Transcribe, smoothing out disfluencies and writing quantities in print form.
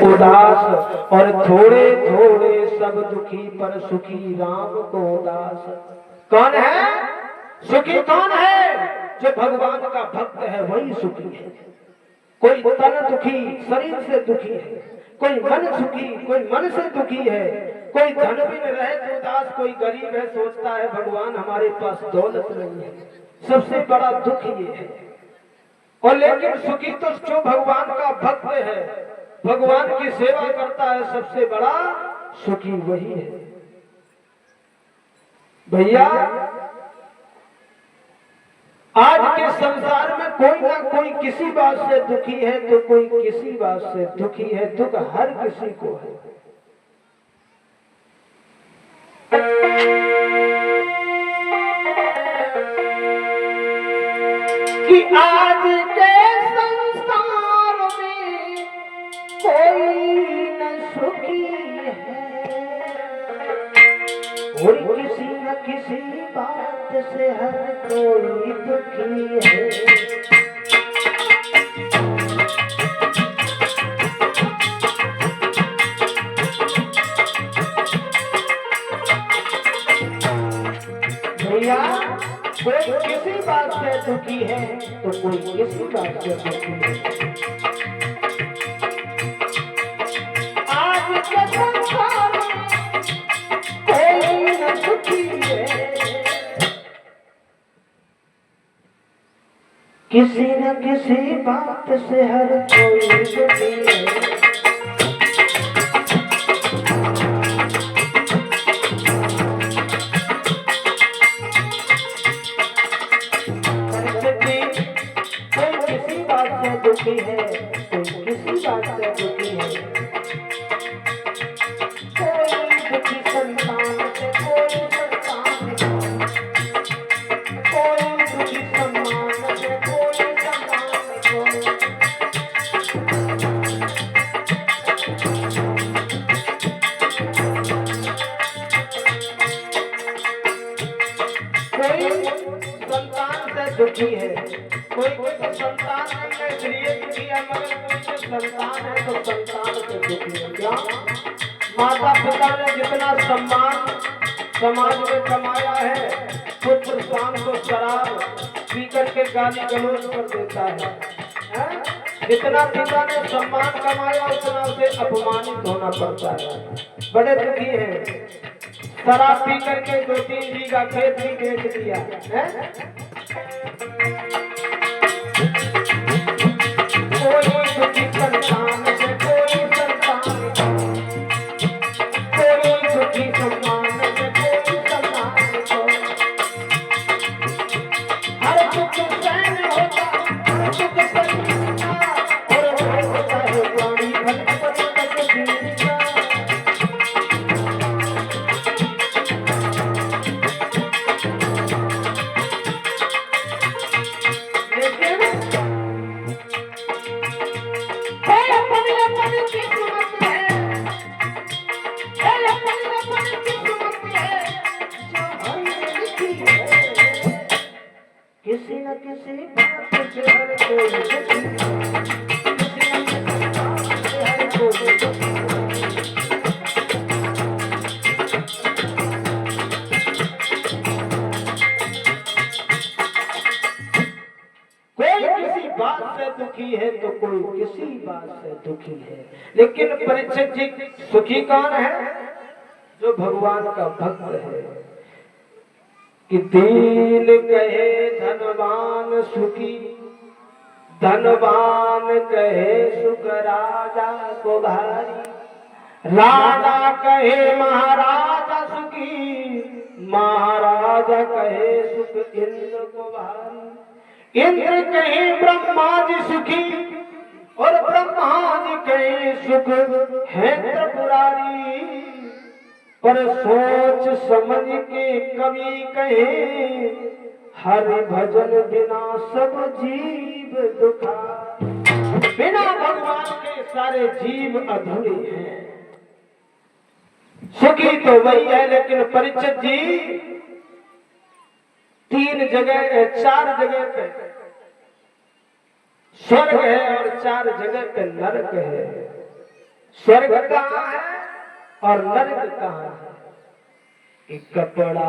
उदास, और थोड़े थोड़े सब दुखी पर सुखी राम को दास। कौन है सुखी? कौन है? जो भगवान का भक्त है वही सुखी है। कोई तन दुखी, शरीर से दुखी है, कोई मन सुखी, कोई मन से दुखी है, कोई धन भी न रहे तो उदास, कोई गरीब है सोचता है भगवान हमारे पास दौलत नहीं है। सबसे बड़ा दुख ये है। और लेकिन सुखी तो जो भगवान का भक्त है, भगवान की सेवा करता है, सबसे बड़ा सुखी वही है। भैया आज के संसार में कोई ना कोई किसी बात से दुखी है तो कोई किसी बात से दुखी है। दुख हर किसी को है। कि आज के संसार में कोई न सुखी है और किसी न किसी बात से हर कोई दुखी है। भैया कोई किसी बात से दुखी है तो कोई किसी बात से दुखी है। आज के संसार में कोई न सुखी है, किसी न किसी बात से हर कोई दुखी है। दुखी है कोई किसी बात से दुखी है। कोई दुखी संतान से, कोई संतान कोई दुखी सम्मान से, कोई सम्मान कोई संतान से दुखी है, कोई तो संतान नहीं है इसलिए दुखी है, मगर कोई जो संतान है तो संतान से दुखी है। क्या? माता पिता ने जितना सम्मान समाज में कमाया है, पुत्र शाम को शराब पी करके गाली गलौज कर देता है। जितना पिता ने सम्मान कमाया उतना उसे अपमानित होना पड़ता है। बड़े दुखी है। शराब पी करके 2-3 बीघा खेत भी बेच दिया है। कोई दुखी संतान से, कोई संतान कोई दुखी सम्मान से, कोई सम्मान को हर दुख सहन होता, हर दुख सहन होता और होता है प्राणी भक्त पर जीविका। किसी न किसी बात से हर कोई दुखी है, किसी न किसी बात से हर कोई दुखी है। कोई किसी बात से दुखी है तो कोई किसी बात से दुखी है। लेकिन परीक्षित जी सुखी कौन है? जो भगवान का भक्त है। कि दीन कहे धनवान सुखी, धनवान कहे सुख राजा को भारी, राजा कहे महाराजा सुखी, महाराजा कहे सुख इंद्र को भारी, इंद्र कहे ब्रह्मा जी सुखी और ब्रह्मा जी कहे सुख है त्रिपुरारी। पर सोच समझ के कवि कहे हरि भजन बिना सब जीव दुखा। बिना भगवान के सारे जीव अधूरे हैं। सुखी तो वही है। लेकिन परीक्षित जी 4 जगह पे स्वर्ग है और 4 जगह पे नरक है। स्वर्ग कहाँ है और नरक कहाँ है? एक कपड़ा